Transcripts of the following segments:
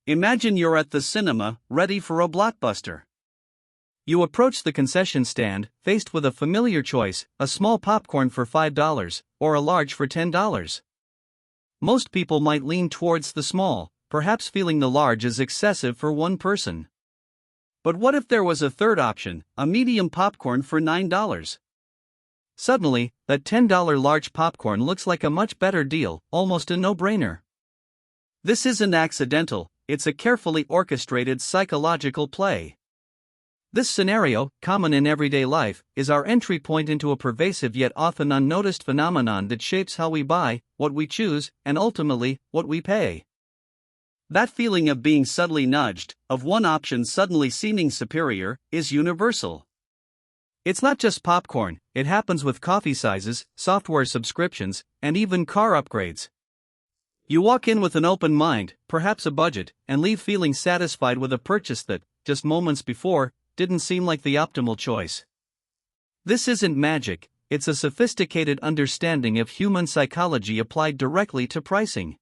Imagine you're at the cinema, ready for a blockbuster. You approach the concession stand, faced with a familiar choice: a small popcorn for $5, or a large for $10. Most people might lean towards the small, perhaps feeling the large is excessive for one person. But what if there was a third option, a medium popcorn for $9? Suddenly, that $10 large popcorn looks like a much better deal, almost a no-brainer. This isn't accidental, it's a carefully orchestrated psychological play. This scenario, common in everyday life, is our entry point into a pervasive yet often unnoticed phenomenon that shapes how we buy, what we choose, and ultimately, what we pay. That feeling of being subtly nudged, of one option suddenly seeming superior, is universal. It's not just popcorn, it happens with coffee sizes, software subscriptions, and even car upgrades. You walk in with an open mind, perhaps a budget, and leave feeling satisfied with a purchase that, just moments before, didn't seem like the optimal choice. This isn't magic, it's a sophisticated understanding of human psychology applied directly to pricing.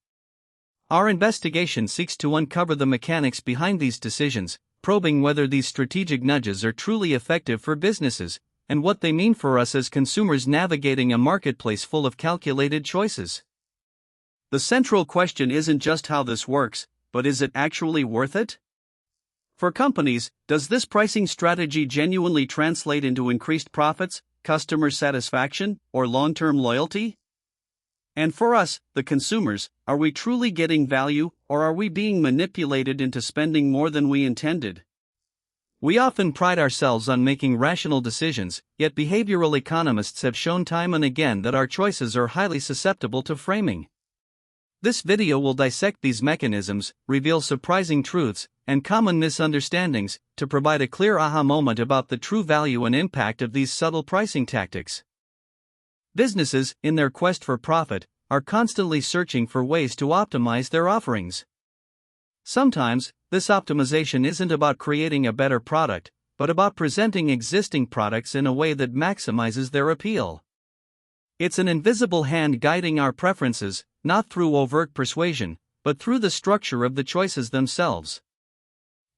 Our investigation seeks to uncover the mechanics behind these decisions, probing whether these strategic nudges are truly effective for businesses, and what they mean for us as consumers navigating a marketplace full of calculated choices. The central question isn't just how this works, but is it actually worth it? For companies, does this pricing strategy genuinely translate into increased profits, customer satisfaction, or long-term loyalty? And for us, the consumers, are we truly getting value, or are we being manipulated into spending more than we intended? We often pride ourselves on making rational decisions, yet behavioral economists have shown time and again that our choices are highly susceptible to framing. This video will dissect these mechanisms, reveal surprising truths, and common misunderstandings, to provide a clear aha moment about the true value and impact of these subtle pricing tactics. Businesses, in their quest for profit, are constantly searching for ways to optimize their offerings. Sometimes, this optimization isn't about creating a better product, but about presenting existing products in a way that maximizes their appeal. It's an invisible hand guiding our preferences, not through overt persuasion, but through the structure of the choices themselves.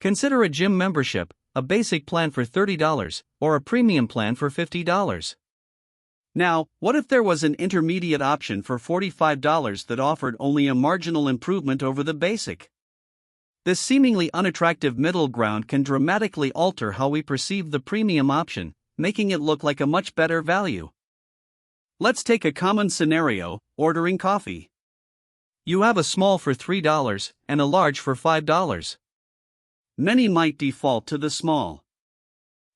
Consider a gym membership, a basic plan for $30, or a premium plan for $50. Now, what if there was an intermediate option for $45 that offered only a marginal improvement over the basic? This seemingly unattractive middle ground can dramatically alter how we perceive the premium option, making it look like a much better value. Let's take a common scenario: ordering coffee. You have a small for $3 and a large for $5. Many might default to the small.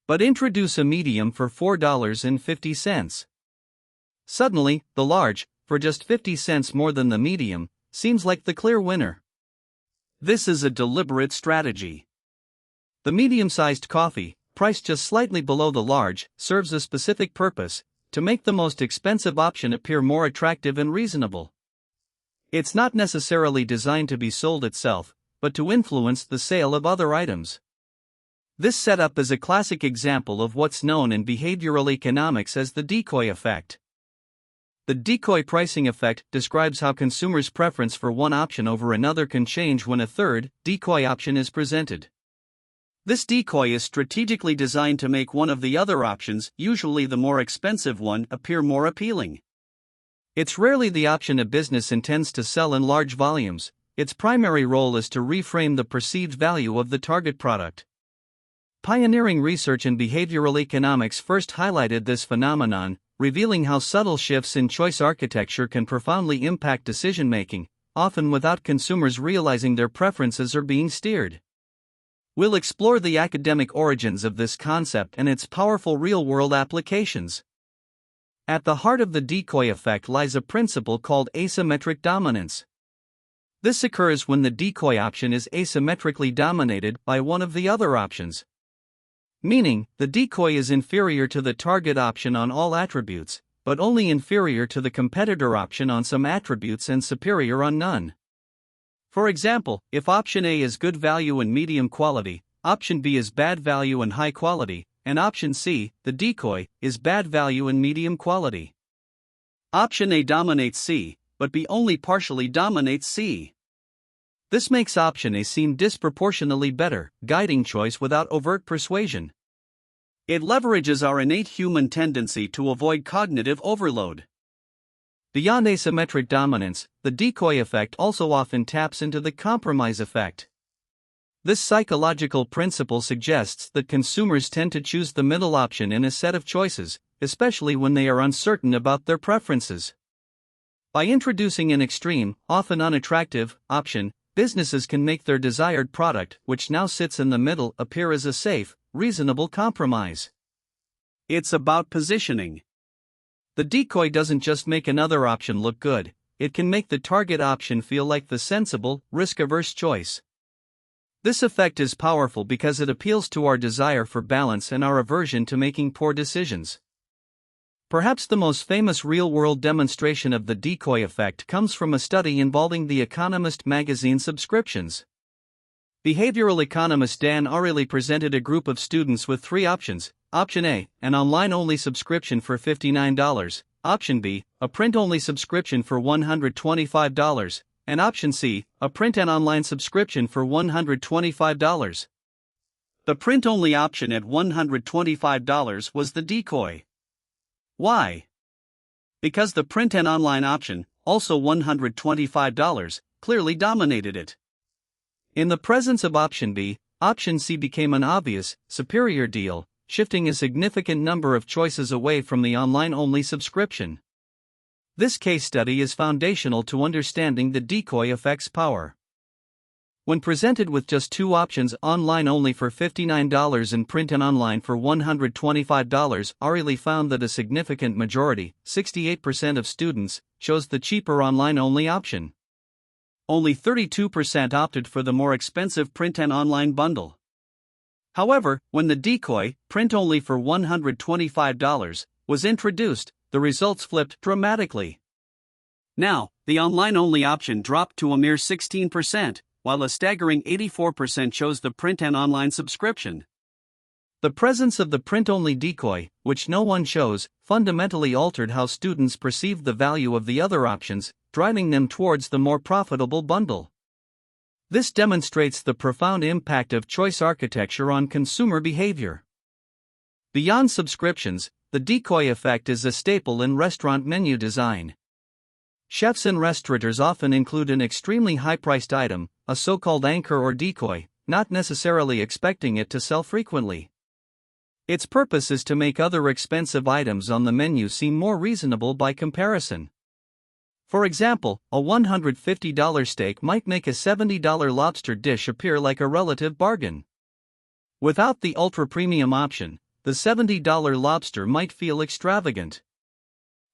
But introduce a medium for $4.50. Suddenly, the large, for just 50 cents more than the medium, seems like the clear winner. This is a deliberate strategy. The medium-sized coffee, priced just slightly below the large, serves a specific purpose: to make the most expensive option appear more attractive and reasonable. It's not necessarily designed to be sold itself, but to influence the sale of other items. This setup is a classic example of what's known in behavioral economics as the decoy effect. The decoy pricing effect describes how consumers' preference for one option over another can change when a third, decoy option is presented. This decoy is strategically designed to make one of the other options, usually the more expensive one, appear more appealing. It's rarely the option a business intends to sell in large volumes. Its primary role is to reframe the perceived value of the target product. Pioneering research in behavioral economics first highlighted this phenomenon, revealing how subtle shifts in choice architecture can profoundly impact decision-making, often without consumers realizing their preferences are being steered. We'll explore the academic origins of this concept and its powerful real-world applications. At the heart of the decoy effect lies a principle called asymmetric dominance. This occurs when the decoy option is asymmetrically dominated by one of the other options. Meaning, the decoy is inferior to the target option on all attributes, but only inferior to the competitor option on some attributes and superior on none. For example, if option A is good value and medium quality, option B is bad value and high quality, and option C, the decoy, is bad value and medium quality. Option A dominates C, but B only partially dominates C. This makes option A seem disproportionately better, guiding choice without overt persuasion. It leverages our innate human tendency to avoid cognitive overload. Beyond asymmetric dominance, the decoy effect also often taps into the compromise effect. This psychological principle suggests that consumers tend to choose the middle option in a set of choices, especially when they are uncertain about their preferences. By introducing an extreme, often unattractive, option, businesses can make their desired product, which now sits in the middle, appear as a safe, reasonable compromise. It's about positioning. The decoy doesn't just make another option look good, it can make the target option feel like the sensible, risk-averse choice. This effect is powerful because it appeals to our desire for balance and our aversion to making poor decisions. Perhaps the most famous real-world demonstration of the decoy effect comes from a study involving The Economist magazine subscriptions. Behavioral economist Dan Ariely presented a group of students with three options. Option A, an online-only subscription for $59, Option B, a print-only subscription for $125, and Option C, a print and online subscription for $125. The print-only option at $125 was the decoy. Why? Because the print and online option, also $125, clearly dominated it. In the presence of Option B, Option C became an obvious, superior deal, shifting a significant number of choices away from the online-only subscription. This case study is foundational to understanding the decoy effect's power. When presented with just two options, online only for $59 and print and online for $125, Ariely found that a significant majority, 68% of students, chose the cheaper online-only option. Only 32% opted for the more expensive print and online bundle. However, when the decoy, print only for $125, was introduced, the results flipped dramatically. Now, the online-only option dropped to a mere 16%, while a staggering 84% chose the print and online subscription. The presence of the print-only decoy, which no one chose, fundamentally altered how students perceived the value of the other options, driving them towards the more profitable bundle. This demonstrates the profound impact of choice architecture on consumer behavior. Beyond subscriptions, the decoy effect is a staple in restaurant menu design. Chefs and restaurateurs often include an extremely high-priced item, a so-called anchor or decoy, not necessarily expecting it to sell frequently. Its purpose is to make other expensive items on the menu seem more reasonable by comparison. For example, a $150 steak might make a $70 lobster dish appear like a relative bargain. Without the ultra-premium option, the $70 lobster might feel extravagant.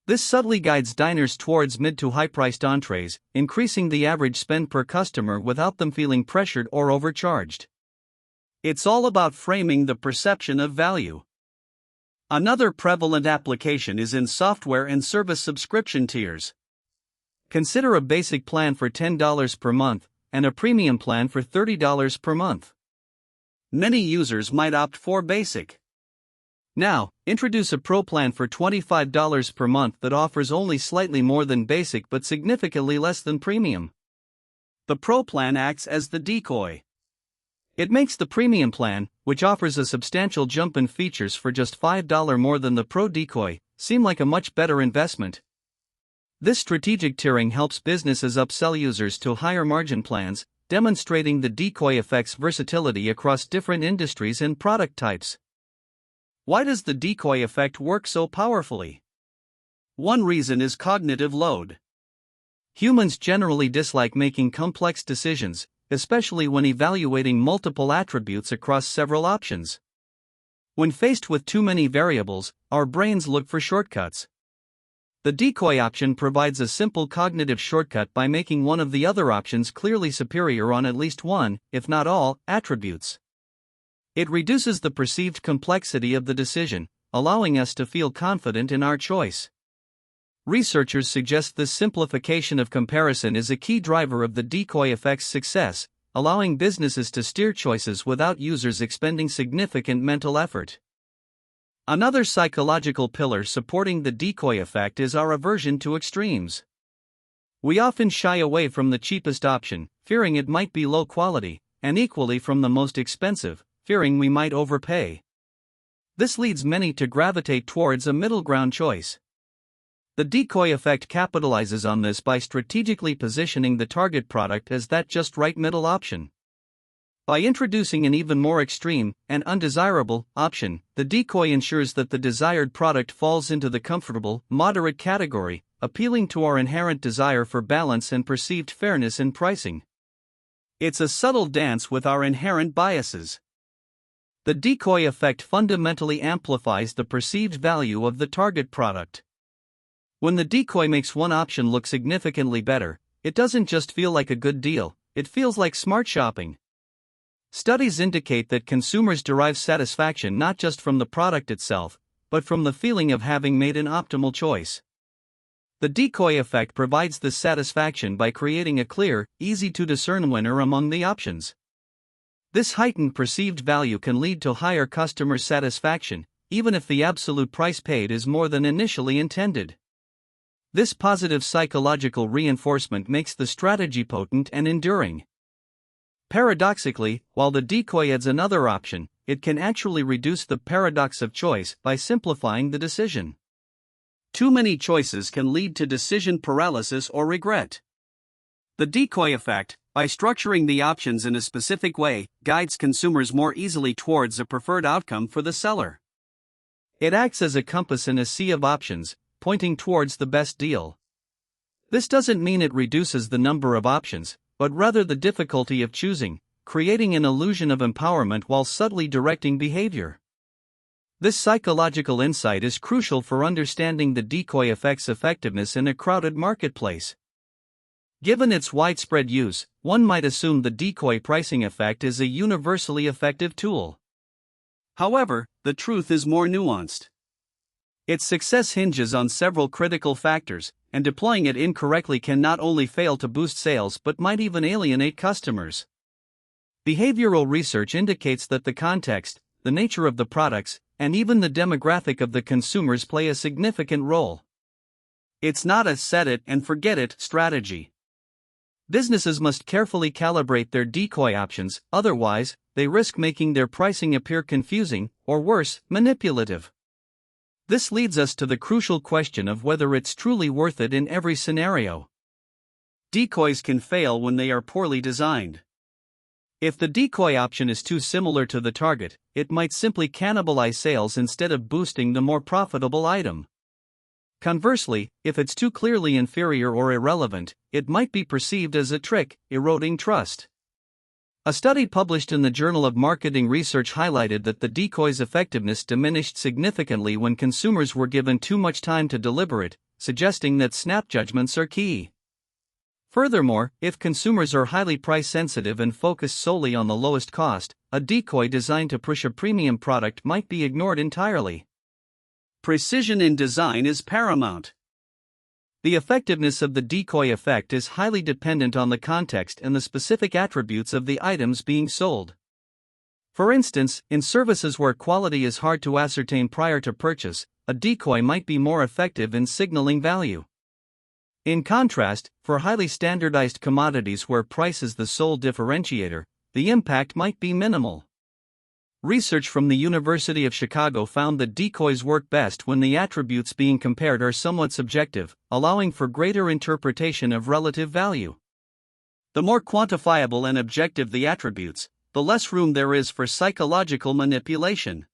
This subtly guides diners towards mid to high-priced entrees, increasing the average spend per customer without them feeling pressured or overcharged. It's all about framing the perception of value. Another prevalent application is in software and service subscription tiers. Consider a basic plan for $10 per month and a premium plan for $30 per month. Many users might opt for basic. Now, introduce a pro plan for $25 per month that offers only slightly more than basic but significantly less than premium. The pro plan acts as the decoy. It makes the premium plan, which offers a substantial jump in features for just $5 more than the pro decoy, seem like a much better investment. This strategic tiering helps businesses upsell users to higher margin plans, demonstrating the decoy effect's versatility across different industries and product types. Why does the decoy effect work so powerfully? One reason is cognitive load. Humans generally dislike making complex decisions, especially when evaluating multiple attributes across several options. When faced with too many variables, our brains look for shortcuts. The decoy option provides a simple cognitive shortcut by making one of the other options clearly superior on at least one, if not all, attributes. It reduces the perceived complexity of the decision, allowing us to feel confident in our choice. Researchers suggest this simplification of comparison is a key driver of the decoy effect's success, allowing businesses to steer choices without users expending significant mental effort. Another psychological pillar supporting the decoy effect is our aversion to extremes. We often shy away from the cheapest option, fearing it might be low quality, and equally from the most expensive, fearing we might overpay. This leads many to gravitate towards a middle ground choice. The decoy effect capitalizes on this by strategically positioning the target product as that just right middle option. By introducing an even more extreme and undesirable option, the decoy ensures that the desired product falls into the comfortable, moderate category, appealing to our inherent desire for balance and perceived fairness in pricing. It's a subtle dance with our inherent biases. The decoy effect fundamentally amplifies the perceived value of the target product. When the decoy makes one option look significantly better, it doesn't just feel like a good deal, it feels like smart shopping. Studies indicate that consumers derive satisfaction not just from the product itself, but from the feeling of having made an optimal choice. The decoy effect provides this satisfaction by creating a clear, easy-to-discern winner among the options. This heightened perceived value can lead to higher customer satisfaction, even if the absolute price paid is more than initially intended. This positive psychological reinforcement makes the strategy potent and enduring. Paradoxically, while the decoy adds another option, it can actually reduce the paradox of choice by simplifying the decision. Too many choices can lead to decision paralysis or regret. The decoy effect, by structuring the options in a specific way, guides consumers more easily towards a preferred outcome for the seller. It acts as a compass in a sea of options, pointing towards the best deal. This doesn't mean it reduces the number of options, but rather the difficulty of choosing, creating an illusion of empowerment while subtly directing behavior. This psychological insight is crucial for understanding the decoy effect's effectiveness in a crowded marketplace. Given its widespread use, one might assume the decoy pricing effect is a universally effective tool. However, the truth is more nuanced. Its success hinges on several critical factors, and deploying it incorrectly can not only fail to boost sales but might even alienate customers. Behavioral research indicates that the context, the nature of the products, and even the demographic of the consumers play a significant role. It's not a set it and forget it strategy. Businesses must carefully calibrate their decoy options, otherwise, they risk making their pricing appear confusing, or worse, manipulative. This leads us to the crucial question of whether it's truly worth it in every scenario. Decoys can fail when they are poorly designed. If the decoy option is too similar to the target, it might simply cannibalize sales instead of boosting the more profitable item. Conversely, if it's too clearly inferior or irrelevant, it might be perceived as a trick, eroding trust. A study published in the Journal of Marketing Research highlighted that the decoy's effectiveness diminished significantly when consumers were given too much time to deliberate, suggesting that snap judgments are key. Furthermore, if consumers are highly price sensitive and focused solely on the lowest cost, a decoy designed to push a premium product might be ignored entirely. Precision in design is paramount. The effectiveness of the decoy effect is highly dependent on the context and the specific attributes of the items being sold. For instance, in services where quality is hard to ascertain prior to purchase, a decoy might be more effective in signaling value. In contrast, for highly standardized commodities where price is the sole differentiator, the impact might be minimal. Research from the University of Chicago found that decoys work best when the attributes being compared are somewhat subjective, allowing for greater interpretation of relative value. The more quantifiable and objective the attributes, the less room there is for psychological manipulation.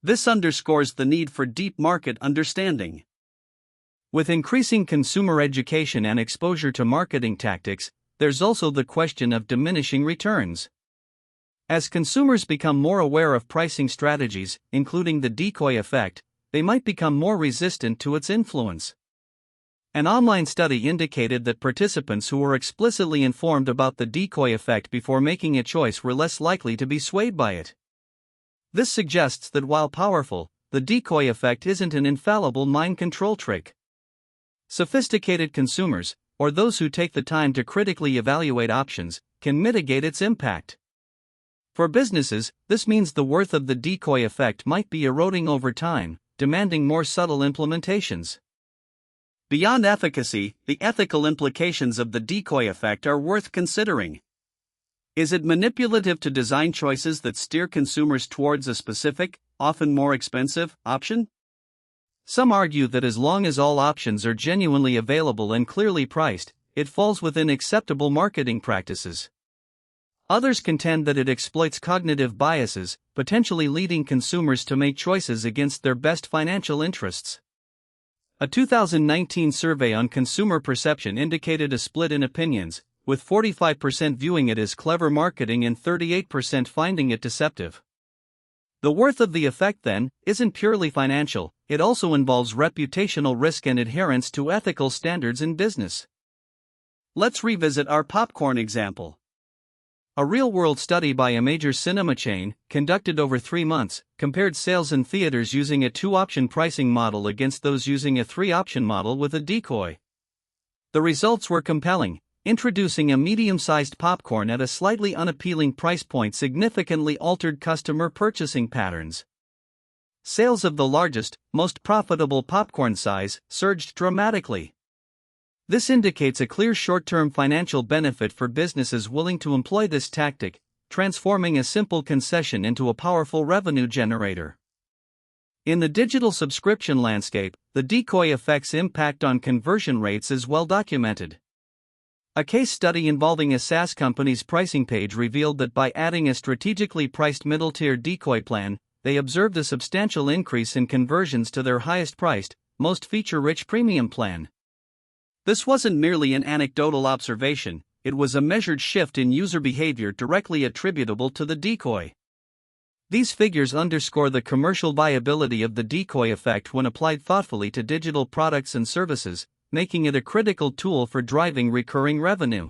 This underscores the need for deep market understanding. With increasing consumer education and exposure to marketing tactics, there's also the question of diminishing returns. As consumers become more aware of pricing strategies, including the decoy effect, they might become more resistant to its influence. An online study indicated that participants who were explicitly informed about the decoy effect before making a choice were less likely to be swayed by it. This suggests that while powerful, the decoy effect isn't an infallible mind control trick. Sophisticated consumers, or those who take the time to critically evaluate options, can mitigate its impact. For businesses, this means the worth of the decoy effect might be eroding over time, demanding more subtle implementations. Beyond efficacy, the ethical implications of the decoy effect are worth considering. Is it manipulative to design choices that steer consumers towards a specific, often more expensive, option? Some argue that as long as all options are genuinely available and clearly priced, it falls within acceptable marketing practices. Others contend that it exploits cognitive biases, potentially leading consumers to make choices against their best financial interests. A 2019 survey on consumer perception indicated a split in opinions, with 45% viewing it as clever marketing and 38% finding it deceptive. The worth of the effect, then, isn't purely financial, it also involves reputational risk and adherence to ethical standards in business. Let's revisit our popcorn example. A real-world study by a major cinema chain, conducted over 3 months, compared sales in theaters using a 2-option pricing model against those using a 3-option model with a decoy. The results were compelling. Introducing a medium-sized popcorn at a slightly unappealing price point significantly altered customer purchasing patterns. Sales of the largest, most profitable popcorn size surged dramatically. This indicates a clear short-term financial benefit for businesses willing to employ this tactic, transforming a simple concession into a powerful revenue generator. In the digital subscription landscape, the decoy effect's impact on conversion rates is well documented. A case study involving a SaaS company's pricing page revealed that by adding a strategically priced middle-tier decoy plan, they observed a substantial increase in conversions to their highest-priced, most feature-rich premium plan. This wasn't merely an anecdotal observation, it was a measured shift in user behavior directly attributable to the decoy. These figures underscore the commercial viability of the decoy effect when applied thoughtfully to digital products and services, making it a critical tool for driving recurring revenue.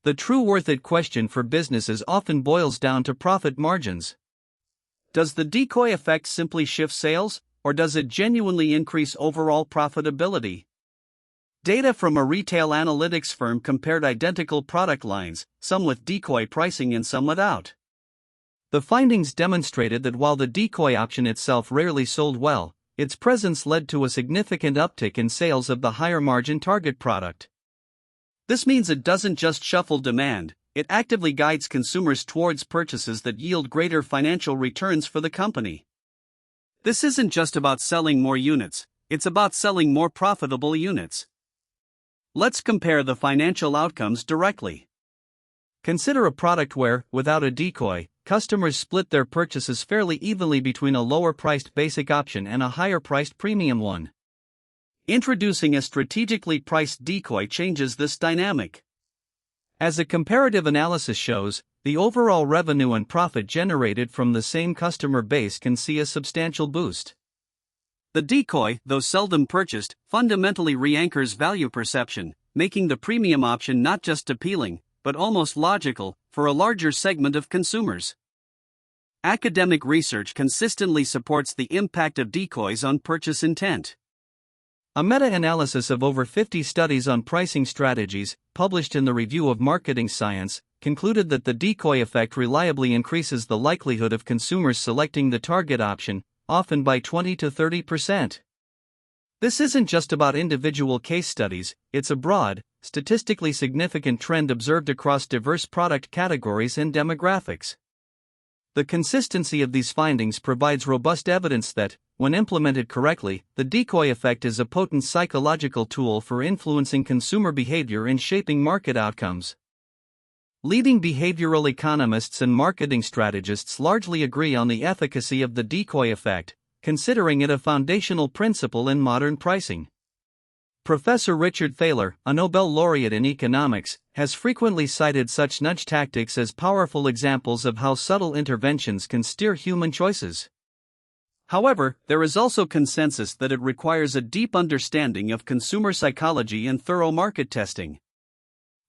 The true worth it question for businesses often boils down to profit margins. Does the decoy effect simply shift sales, or does it genuinely increase overall profitability? Data from a retail analytics firm compared identical product lines, some with decoy pricing and some without. The findings demonstrated that while the decoy option itself rarely sold well, its presence led to a significant uptick in sales of the higher-margin target product. This means it doesn't just shuffle demand, it actively guides consumers towards purchases that yield greater financial returns for the company. This isn't just about selling more units, it's about selling more profitable units. Let's compare the financial outcomes directly. Consider a product where, without a decoy, customers split their purchases fairly evenly between a lower-priced basic option and a higher-priced premium one. Introducing a strategically priced decoy changes this dynamic. As a comparative analysis shows, the overall revenue and profit generated from the same customer base can see a substantial boost. The decoy, though seldom purchased, fundamentally re-anchors value perception, making the premium option not just appealing, but almost logical, for a larger segment of consumers. Academic research consistently supports the impact of decoys on purchase intent. A meta-analysis of over 50 studies on pricing strategies, published in the Review of Marketing Science, concluded that the decoy effect reliably increases the likelihood of consumers selecting the target option, often by 20 to 30%. This isn't just about individual case studies, it's a broad, statistically significant trend observed across diverse product categories and demographics. The consistency of these findings provides robust evidence that, when implemented correctly, the decoy effect is a potent psychological tool for influencing consumer behavior and shaping market outcomes. Leading behavioral economists and marketing strategists largely agree on the efficacy of the decoy effect, considering it a foundational principle in modern pricing. Professor Richard Thaler, a Nobel laureate in economics, has frequently cited such nudge tactics as powerful examples of how subtle interventions can steer human choices. However, there is also consensus that it requires a deep understanding of consumer psychology and thorough market testing.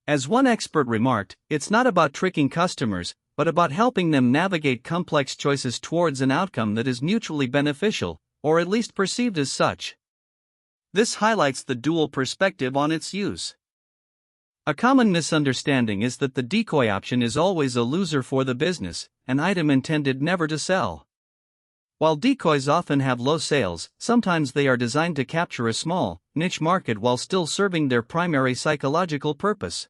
As one expert remarked, it's not about tricking customers, but about helping them navigate complex choices towards an outcome that is mutually beneficial, or at least perceived as such. This highlights the dual perspective on its use. A common misunderstanding is that the decoy option is always a loser for the business, an item intended never to sell. While decoys often have low sales, sometimes they are designed to capture a small, niche market while still serving their primary psychological purpose.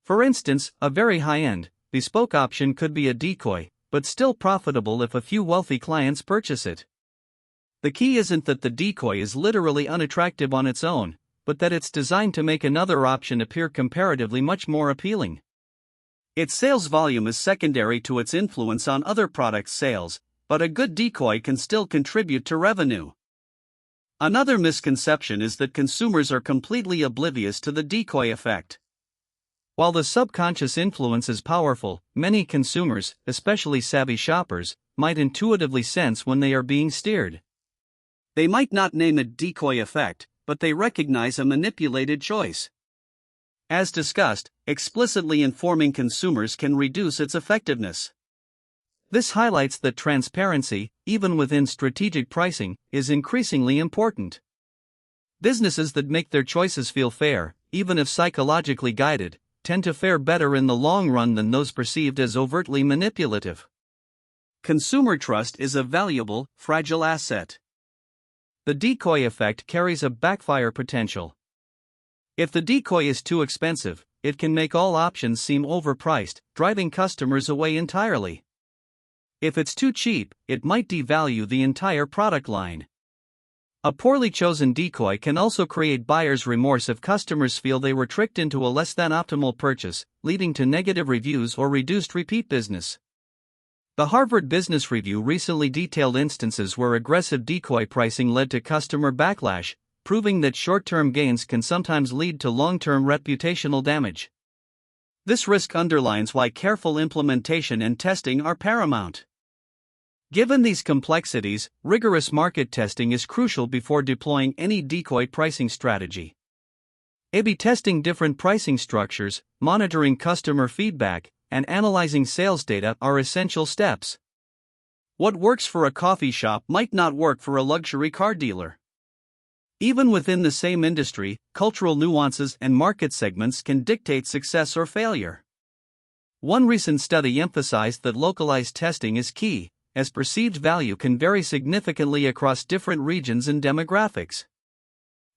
For instance, a very high-end, bespoke option could be a decoy, but still profitable if a few wealthy clients purchase it. The key isn't that the decoy is literally unattractive on its own, but that it's designed to make another option appear comparatively much more appealing. Its sales volume is secondary to its influence on other products' sales, but a good decoy can still contribute to revenue. Another misconception is that consumers are completely oblivious to the decoy effect. While the subconscious influence is powerful, many consumers, especially savvy shoppers, might intuitively sense when they are being steered. They might not name it decoy effect, but they recognize a manipulated choice. As discussed, explicitly informing consumers can reduce its effectiveness. This highlights that transparency, even within strategic pricing, is increasingly important. Businesses that make their choices feel fair, even if psychologically guided, tend to fare better in the long run than those perceived as overtly manipulative. Consumer trust is a valuable, fragile asset. The decoy effect carries a backfire potential. If the decoy is too expensive, it can make all options seem overpriced, driving customers away entirely. If it's too cheap, it might devalue the entire product line. A poorly chosen decoy can also create buyer's remorse if customers feel they were tricked into a less than optimal purchase, leading to negative reviews or reduced repeat business. The Harvard Business Review recently detailed instances where aggressive decoy pricing led to customer backlash, proving that short-term gains can sometimes lead to long-term reputational damage. This risk underlines why careful implementation and testing are paramount. Given these complexities, rigorous market testing is crucial before deploying any decoy pricing strategy. A/B testing different pricing structures, monitoring customer feedback, and analyzing sales data are essential steps. What works for a coffee shop might not work for a luxury car dealer. Even within the same industry, cultural nuances and market segments can dictate success or failure. One recent study emphasized that localized testing is key, as perceived value can vary significantly across different regions and demographics.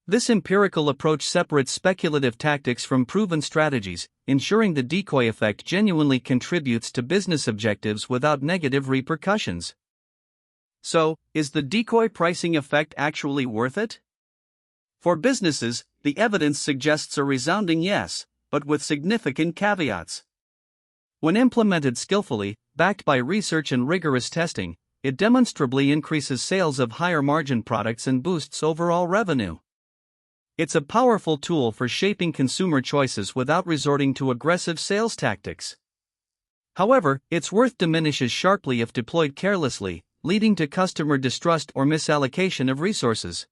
This empirical approach separates speculative tactics from proven strategies, ensuring the decoy effect genuinely contributes to business objectives without negative repercussions. So, is the decoy pricing effect actually worth it? For businesses, the evidence suggests a resounding yes, but with significant caveats. When implemented skillfully, backed by research and rigorous testing, it demonstrably increases sales of higher margin products and boosts overall revenue. It's a powerful tool for shaping consumer choices without resorting to aggressive sales tactics. However, its worth diminishes sharply if deployed carelessly, leading to customer distrust or misallocation of resources.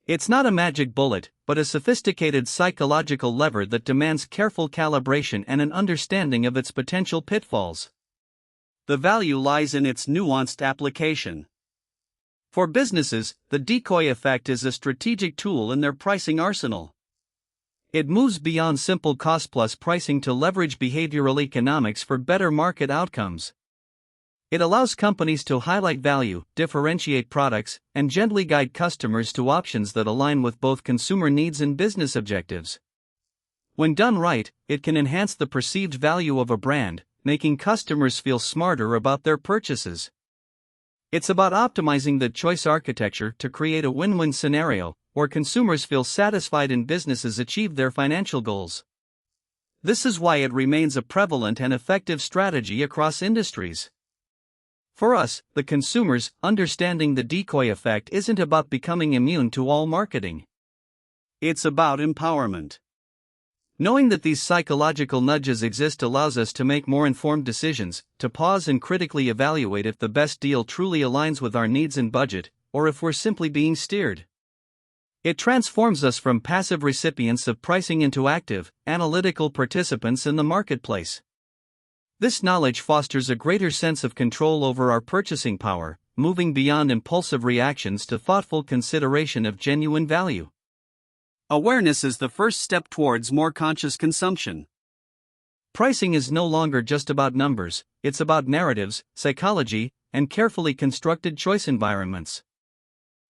It's not a magic bullet, but a sophisticated psychological lever that demands careful calibration and an understanding of its potential pitfalls. The value lies in its nuanced application. For businesses, the decoy effect is a strategic tool in their pricing arsenal. It moves beyond simple cost-plus pricing to leverage behavioral economics for better market outcomes. It allows companies to highlight value, differentiate products, and gently guide customers to options that align with both consumer needs and business objectives. When done right, it can enhance the perceived value of a brand, making customers feel smarter about their purchases. It's about optimizing the choice architecture to create a win-win scenario, where consumers feel satisfied and businesses achieve their financial goals. This is why it remains a prevalent and effective strategy across industries. For us, the consumers, understanding the decoy effect isn't about becoming immune to all marketing. It's about empowerment. Knowing that these psychological nudges exist allows us to make more informed decisions, to pause and critically evaluate if the best deal truly aligns with our needs and budget, or if we're simply being steered. It transforms us from passive recipients of pricing into active, analytical participants in the marketplace. This knowledge fosters a greater sense of control over our purchasing power, moving beyond impulsive reactions to thoughtful consideration of genuine value. Awareness is the first step towards more conscious consumption. Pricing is no longer just about numbers, it's about narratives, psychology, and carefully constructed choice environments.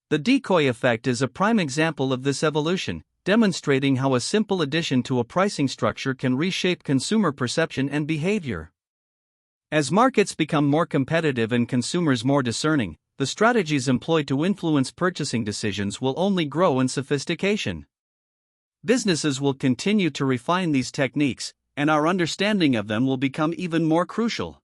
The decoy effect is a prime example of this evolution, demonstrating how a simple addition to a pricing structure can reshape consumer perception and behavior. As markets become more competitive and consumers more discerning, the strategies employed to influence purchasing decisions will only grow in sophistication. Businesses will continue to refine these techniques, and our understanding of them will become even more crucial.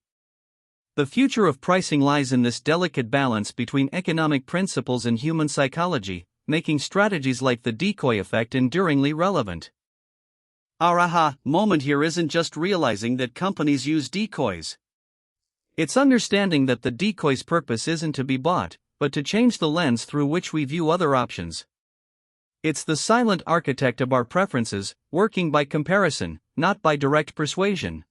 The future of pricing lies in this delicate balance between economic principles and human psychology, making strategies like the decoy effect enduringly relevant. Our aha moment here isn't just realizing that companies use decoys. It's understanding that the decoy's purpose isn't to be bought, but to change the lens through which we view other options. It's the silent architect of our preferences, working by comparison, not by direct persuasion.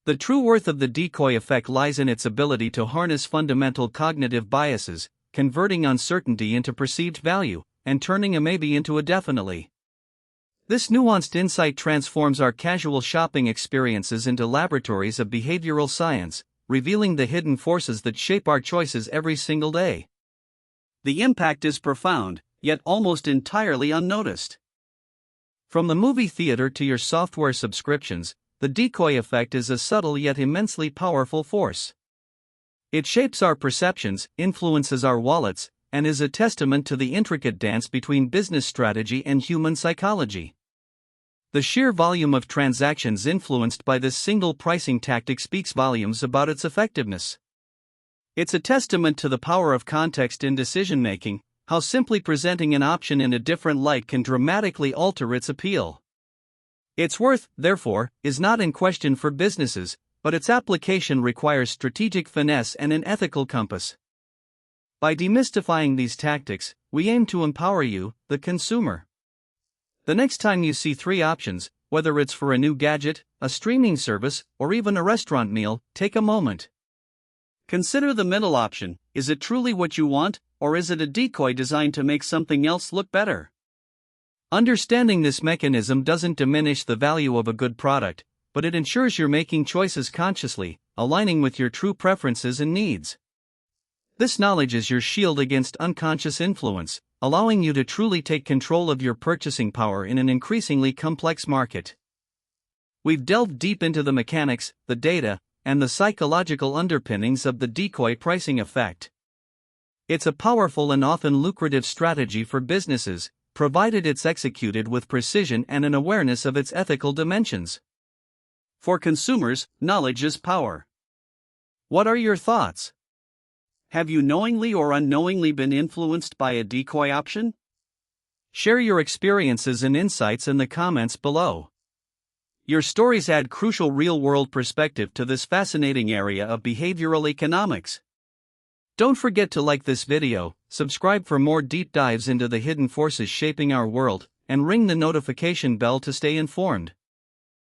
The true worth of the decoy effect lies in its ability to harness fundamental cognitive biases, converting uncertainty into perceived value, and turning a maybe into a definitely. This nuanced insight transforms our casual shopping experiences into laboratories of behavioral science, revealing the hidden forces that shape our choices every single day. The impact is profound, yet almost entirely unnoticed. From the movie theater to your software subscriptions, the decoy effect is a subtle yet immensely powerful force. It shapes our perceptions, influences our wallets, and is a testament to the intricate dance between business strategy and human psychology. The sheer volume of transactions influenced by this single pricing tactic speaks volumes about its effectiveness. It's a testament to the power of context in decision-making, how simply presenting an option in a different light can dramatically alter its appeal. Its worth, therefore, is not in question for businesses, but its application requires strategic finesse and an ethical compass. By demystifying these tactics, we aim to empower you, the consumer. The next time you see three options, whether it's for a new gadget, a streaming service, or even a restaurant meal, take a moment. Consider the middle option. Is it truly what you want, or is it a decoy designed to make something else look better? Understanding this mechanism doesn't diminish the value of a good product, but it ensures you're making choices consciously, aligning with your true preferences and needs. This knowledge is your shield against unconscious influence, allowing you to truly take control of your purchasing power in an increasingly complex market. We've delved deep into the mechanics, the data, and the psychological underpinnings of the decoy pricing effect. It's a powerful and often lucrative strategy for businesses, provided it's executed with precision and an awareness of its ethical dimensions. For consumers, knowledge is power. What are your thoughts? Have you knowingly or unknowingly been influenced by a decoy option? Share your experiences and insights in the comments below. Your stories add crucial real-world perspective to this fascinating area of behavioral economics. Don't forget to like this video, subscribe for more deep dives into the hidden forces shaping our world, and ring the notification bell to stay informed.